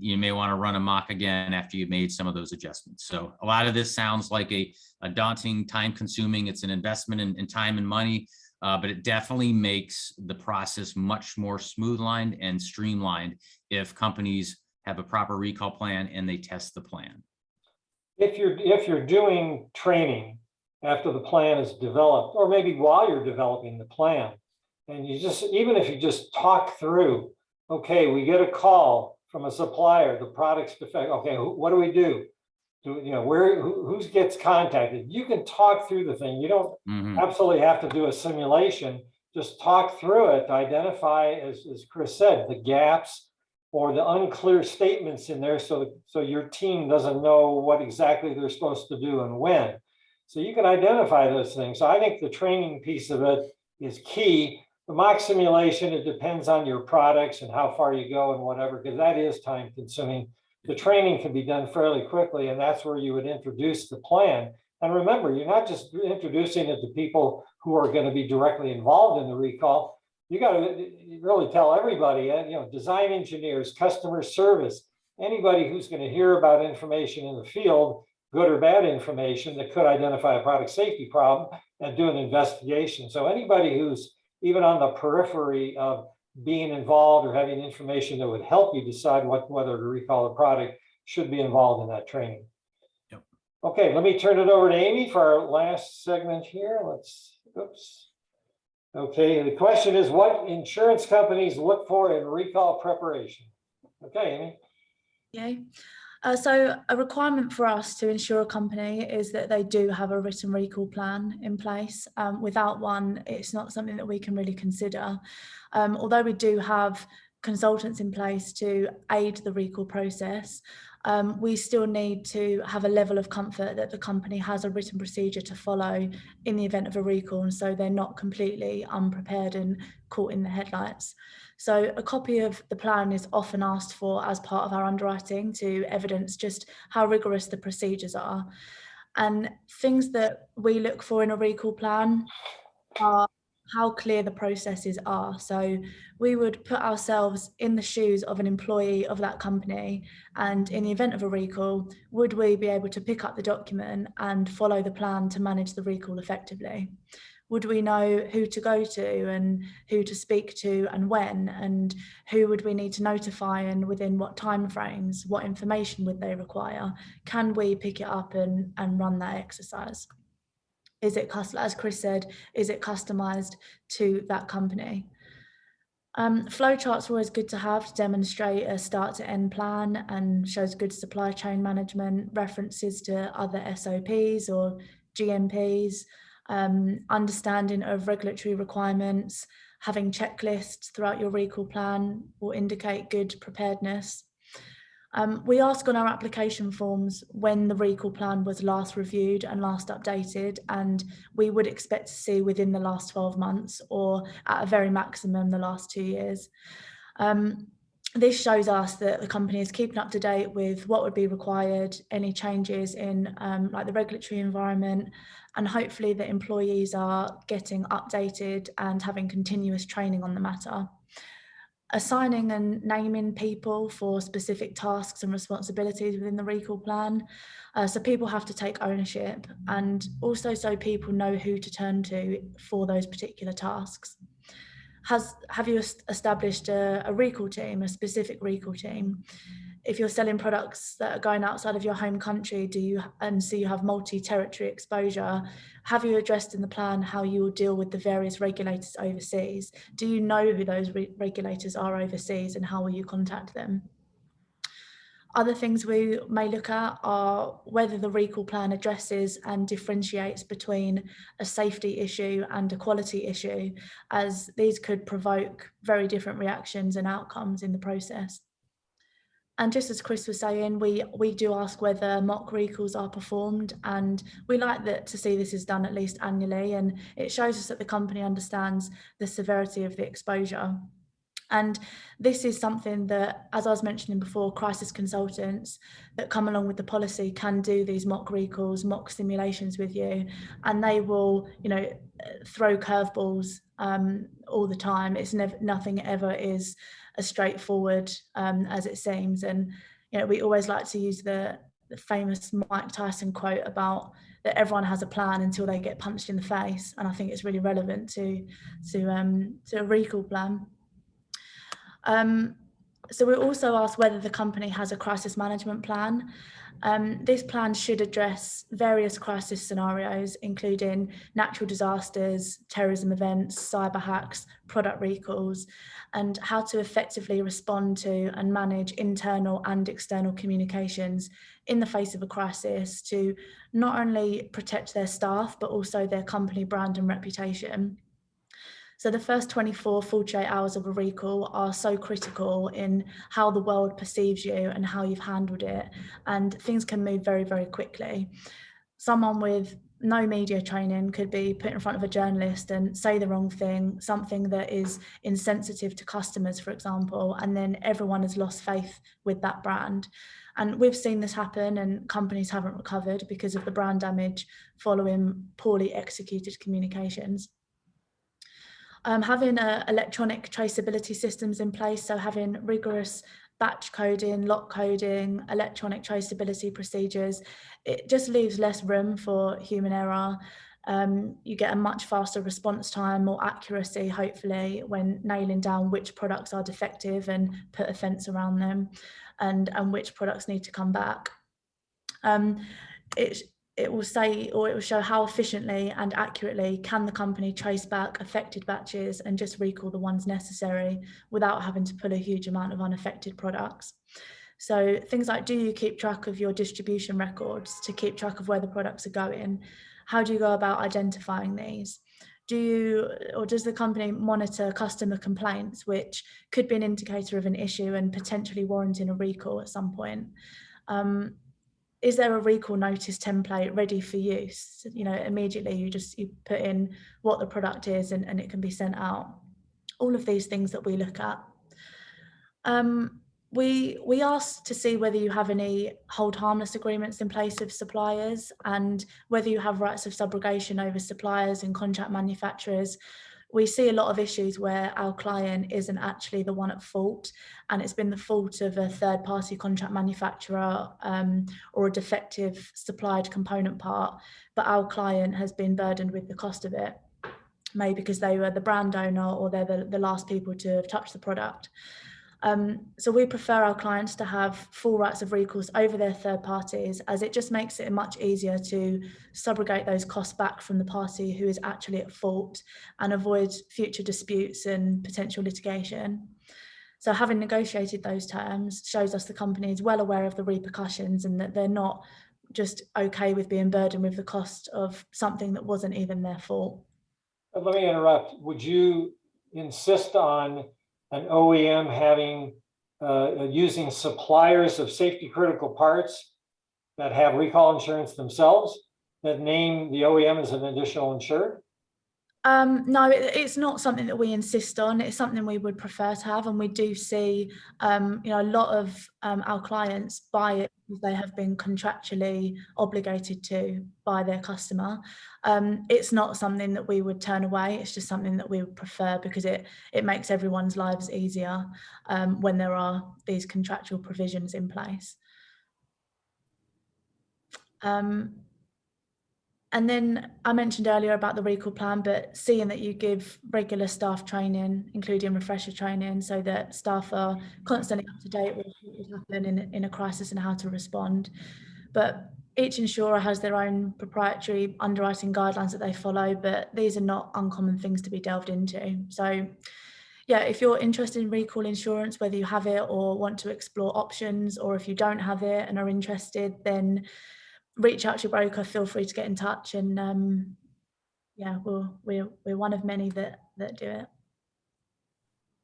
C: you may want to run a mock again after you've made some of those adjustments. So a lot of this sounds like a daunting, time-consuming. It's an investment in time and money, but it definitely makes the process much more smooth-lined and streamlined if companies have a proper recall plan and they test the plan.
A: If you're doing training after the plan is developed, or maybe while you're developing the plan, and even if you just talk through, okay, we get a call from a supplier, the product's defect. Okay, what do we do? Who gets contacted? You can talk through the thing. You don't absolutely have to do a simulation. Just talk through it to identify, as Chris said, the gaps or the unclear statements in there, so your team doesn't know what exactly they're supposed to do and when. So you can identify those things. So I think the training piece of it is key. The mock simulation, it depends on your products and how far you go and whatever, because that is time consuming. The training can be done fairly quickly, and that's where you would introduce the plan. And remember, you're not just introducing it to people who are going to be directly involved in the recall. You got to really tell everybody, design engineers, customer service, anybody who's going to hear about information in the field, good or bad information that could identify a product safety problem, and do an investigation. So anybody who's even on the periphery of being involved or having information that would help you decide whether to recall a product should be involved in that training.
C: Yep.
A: Okay, let me turn it over to Amy for our last segment here. Okay, the question is, what insurance companies look for in recall preparation? Okay, Amy.
B: Yeah. So a requirement for us to insure a company is that they do have a written recall plan in place. Without one, it's not something that we can really consider. Although we do have consultants in place to aid the recall process, we still need to have a level of comfort that the company has a written procedure to follow in the event of a recall, and so they're not completely unprepared and caught in the headlights. So a copy of the plan is often asked for as part of our underwriting to evidence just how rigorous the procedures are. And things that we look for in a recall plan are how clear the processes are. So we would put ourselves in the shoes of an employee of that company, and in the event of a recall, would we be able to pick up the document and follow the plan to manage the recall effectively? Would we know who to go to and who to speak to and when, and who would we need to notify and within what timeframes? What information would they require? Can we pick it up and run that exercise? Is it, as Chris said, is it customized to that company? Flowcharts are always good to have to demonstrate a start to end plan and shows good supply chain management, references to other SOPs or GMPs, understanding of regulatory requirements, having checklists throughout your recall plan will indicate good preparedness. We ask on our application forms when the recall plan was last reviewed and last updated, and we would expect to see within the last 12 months or at a very maximum the last 2 years. This shows us that the company is keeping up to date with what would be required, any changes in like the regulatory environment, and hopefully the employees are getting updated and having continuous training on the matter. Assigning and naming people for specific tasks and responsibilities within the recall plan. So people have to take ownership, and also so people know who to turn to for those particular tasks. Have you established a recall team, a specific recall team? If you're selling products that are going outside of your home country, so you have multi-territory exposure, have you addressed in the plan how you will deal with the various regulators overseas? Do you know who those regulators are overseas and how will you contact them? Other things we may look at are whether the recall plan addresses and differentiates between a safety issue and a quality issue, as these could provoke very different reactions and outcomes in the process. And just as Chris was saying, we do ask whether mock recalls are performed, and we like that to see this is done at least annually, and it shows us that the company understands the severity of the exposure. And this is something that, as I was mentioning before, crisis consultants that come along with the policy can do these mock recalls, mock simulations with you, and they will, throw curveballs all the time. It's nothing ever is as straightforward as it seems. And we always like to use the famous Mike Tyson quote about that everyone has a plan until they get punched in the face, and I think it's really relevant to a recall plan. So we also asked whether the company has a crisis management plan. This plan should address various crisis scenarios, including natural disasters, terrorism events, cyber hacks, product recalls, and how to effectively respond to and manage internal and external communications in the face of a crisis to not only protect their staff, but also their company brand and reputation. So the first 24, 48 hours of a recall are so critical in how the world perceives you and how you've handled it. And things can move very, very quickly. Someone with no media training could be put in front of a journalist and say the wrong thing, something that is insensitive to customers, for example, and then everyone has lost faith with that brand. And we've seen this happen, and companies haven't recovered because of the brand damage following poorly executed communications. Having electronic traceability systems in place, so having rigorous batch coding, lot coding, electronic traceability procedures, it just leaves less room for human error. You get a much faster response time, more accuracy, hopefully, when nailing down which products are defective and put a fence around them, and which products need to come back. It will say, or it will show how efficiently and accurately can the company trace back affected batches and just recall the ones necessary without having to pull a huge amount of unaffected products. So things like, do you keep track of your distribution records to keep track of where the products are going? How do you go about identifying these? Does the company monitor customer complaints, which could be an indicator of an issue and potentially warranting a recall at some point? Is there a recall notice template ready for use? Immediately you put in what the product is and it can be sent out. All of these things that we look at. We asked to see whether you have any hold harmless agreements in place with suppliers and whether you have rights of subrogation over suppliers and contract manufacturers. We see a lot of issues where our client isn't actually the one at fault, and it's been the fault of a third-party contract manufacturer or a defective supplied component part, but our client has been burdened with the cost of it, maybe because they were the brand owner or they're the last people to have touched the product. So we prefer our clients to have full rights of recourse over their third parties, as it just makes it much easier to subrogate those costs back from the party who is actually at fault and avoid future disputes and potential litigation. So having negotiated those terms shows us the company is well aware of the repercussions and that they're not just okay with being burdened with the cost of something that wasn't even their fault.
A: Let me interrupt. Would you insist on an OEM having using suppliers of safety critical parts that have recall insurance themselves that name the OEM as an additional insured?
B: No, it's not something that we insist on. It's something we would prefer to have, and we do see, a lot of our clients buy it because they have been contractually obligated to by their customer. It's not something that we would turn away. It's just something that we would prefer because it makes everyone's lives easier when there are these contractual provisions in place. And then I mentioned earlier about the recall plan, but seeing that you give regular staff training, including refresher training, so that staff are constantly up to date with what would happen in a crisis and how to respond. But each insurer has their own proprietary underwriting guidelines that they follow, but these are not uncommon things to be delved into. So yeah, if you're interested in recall insurance, whether you have it or want to explore options, or if you don't have it and are interested, then reach out to your broker, feel free to get in touch, and yeah, we're one of many that do it.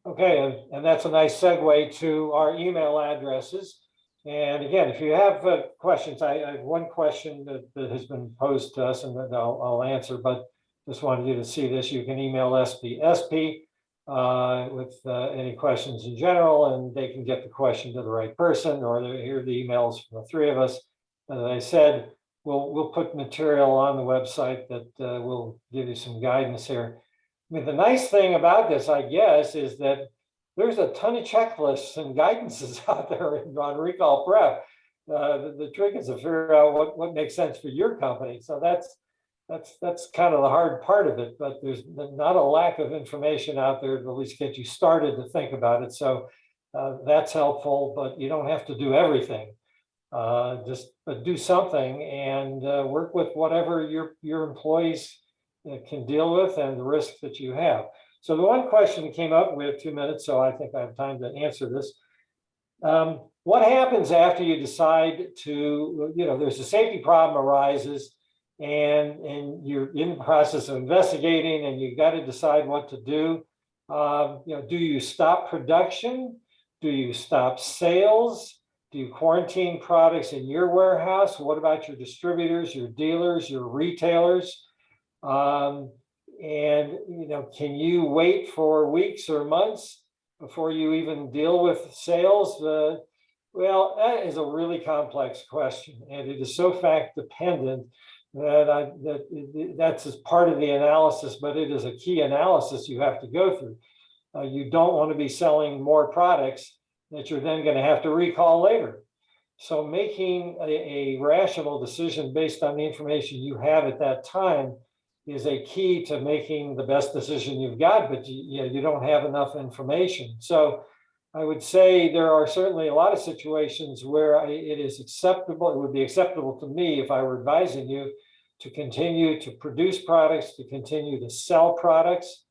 A: Okay, and that's a nice segue to our email addresses. And again, if you have questions, I have one question that has been posed to us and that I'll answer, but just wanted you to see this. You can email SPSP with any questions in general, and they can get the question to the right person, or hear the emails from the three of us. As I said, we'll put material on the website that will give you some guidance here. I mean, the nice thing about this, I guess, is that there's a ton of checklists and guidances out there on recall prep. The trick is to figure out what makes sense for your company. So that's kind of the hard part of it, but there's not a lack of information out there to at least get you started to think about it. So that's helpful, but you don't have to do everything. Just do something and work with whatever your employees can deal with and the risks that you have. So the one question that came up, we have 2 minutes, so I think I have time to answer this. What happens after you decide to, there's a safety problem arises and you're in the process of investigating and you got to decide what to do. Do you stop production? Do you stop sales? Do you quarantine products in your warehouse? What about your distributors, your dealers, your retailers? And can you wait for weeks or months before you even deal with sales? Well, that is a really complex question, and it is so fact dependent that's as part of the analysis, but it is a key analysis you have to go through. You don't want to be selling more products that you're then going to have to recall later. So making a rational decision based on the information you have at that time is a key to making the best decision you've got, but you don't have enough information. So I would say there are certainly a lot of situations where it is acceptable. It would be acceptable to me if I were advising you to continue to produce products, to continue to sell products.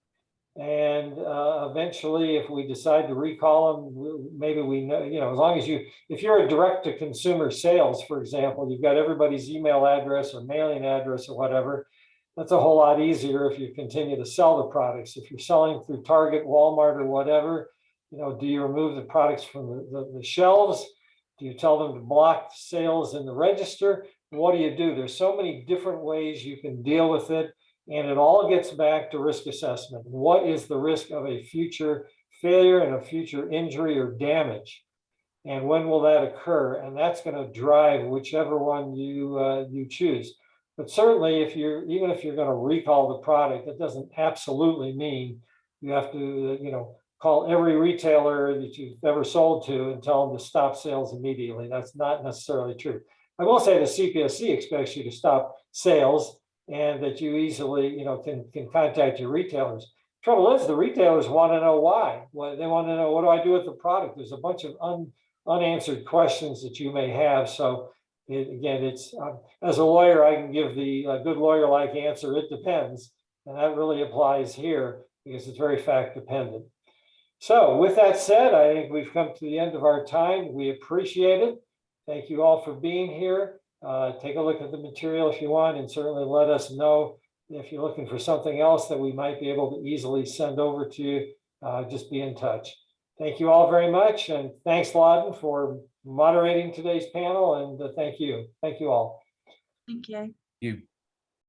A: And eventually, if we decide to recall them, maybe we know, as long as if you're a direct to consumer sales, for example, you've got everybody's email address or mailing address or whatever, that's a whole lot easier if you continue to sell the products. If you're selling through Target, Walmart, or whatever, do you remove the products from the shelves? Do you tell them to block sales in the register? What do you do? There's so many different ways you can deal with it. And it all gets back to risk assessment. What is the risk of a future failure and a future injury or damage? and when will that occur? And that's going to drive whichever one you choose. But certainly, even if you're going to recall the product, that doesn't absolutely mean you have to, call every retailer that you've ever sold to and tell them to stop sales immediately. That's not necessarily true. I will say the CPSC expects you to stop sales and that you easily, can contact your retailers. Trouble is, the retailers want to know why. Well, they want to know, what do I do with the product? There's a bunch of unanswered questions that you may have. So again, it's as a lawyer, I can give the good lawyer-like answer, it depends. And that really applies here because it's very fact dependent. So with that said, I think we've come to the end of our time. We appreciate it. Thank you all for being here. Take a look at the material if you want, and certainly let us know if you're looking for something else that we might be able to easily send over to you. Just be in touch. Thank you all very much. And thanks, Loudon, for moderating today's panel. And thank you. Thank you all.
B: Thank you.
C: You.